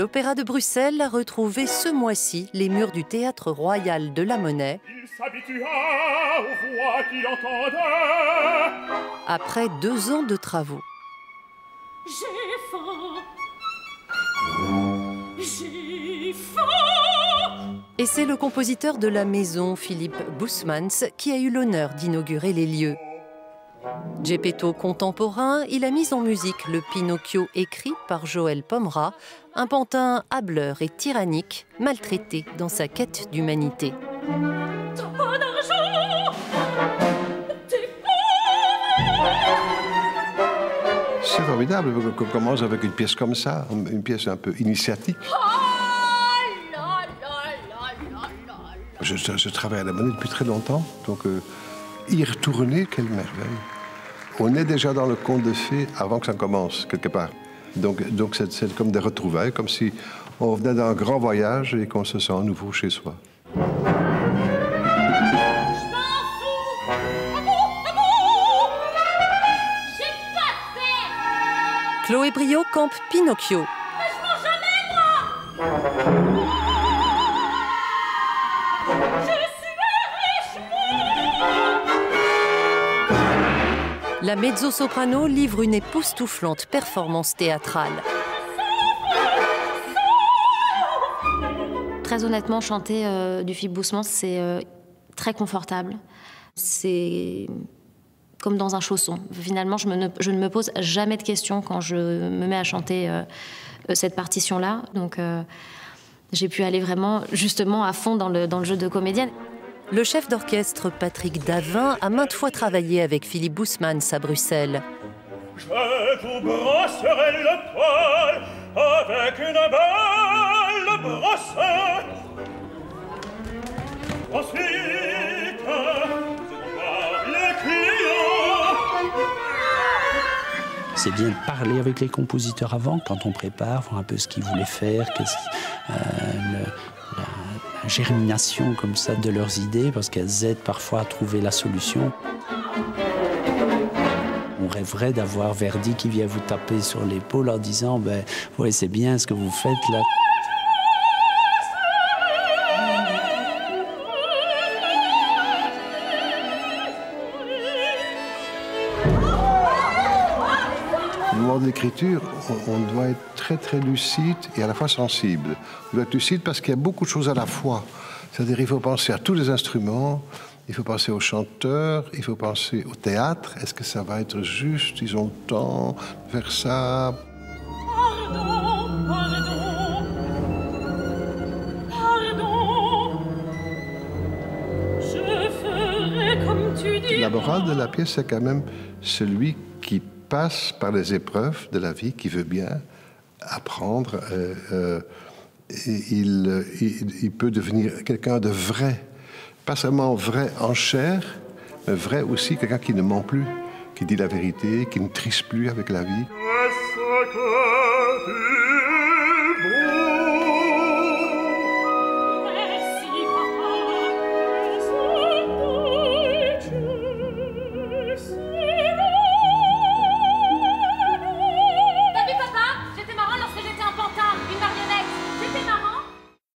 L'Opéra de Bruxelles a retrouvé ce mois-ci les murs du Théâtre Royal de la Monnaie. Il s'habitua aux voix qu'il entendait. Après 2 ans de travaux. J'ai faim. J'ai faim. Et c'est le compositeur de la maison, Philippe Bousmans, qui a eu l'honneur d'inaugurer les lieux. Geppetto contemporain, il a mis en musique le Pinocchio écrit par Joël Pomera, un pantin hâbleur et tyrannique, maltraité dans sa quête d'humanité. Trop d'argent. T'es pauvre. C'est formidable qu'on commence avec une pièce comme ça, une pièce un peu initiatique. Je travaille à la Monnaie depuis très longtemps, donc y retourner, quelle merveille. On est déjà dans le conte de fées avant que ça commence, quelque part. Donc c'est comme des retrouvailles, comme si on venait d'un grand voyage et qu'on se sent à nouveau chez soi. Chloé Briot campe Pinocchio. Mais je mange jamais, moi. La mezzo-soprano livre une époustouflante performance théâtrale. Très honnêtement, chanter du Philippe Bousmans, c'est très confortable. C'est comme dans un chausson. Finalement, je ne me pose jamais de questions quand je me mets à chanter cette partition-là. Donc, j'ai pu aller vraiment, justement, à fond dans le jeu de comédienne. Le chef d'orchestre Patrick Davin a maintes fois travaillé avec Philippe Bousmans à Bruxelles. Je vous brosserai le poil avec une belle brosse. Ensuite, les clients. C'est bien de parler avec les compositeurs avant, quand on prépare, voir un peu ce qu'ils voulaient faire, la germination comme ça de leurs idées, parce qu'elles aident parfois à trouver la solution. On rêverait d'avoir Verdi qui vient vous taper sur l'épaule en disant ben, « ouais, c'est bien ce que vous faites là ». Au moment de l'écriture, on doit être très très lucide et à la fois sensible. On doit être lucide parce qu'il y a beaucoup de choses à la fois. C'est-à-dire qu'il faut penser à tous les instruments, il faut penser aux chanteurs, il faut penser au théâtre. Est-ce que ça va être juste? Ils ont le temps de faire ça. Pardon, je ferai comme tu dis. La morale de la pièce, c'est quand même celui qui passe par les épreuves de la vie, qui veut bien apprendre, il peut devenir quelqu'un de vrai. Pas seulement vrai en chair, mais vrai aussi quelqu'un qui ne ment plus, qui dit la vérité, qui ne triche plus avec la vie. Qu'est-ce que tu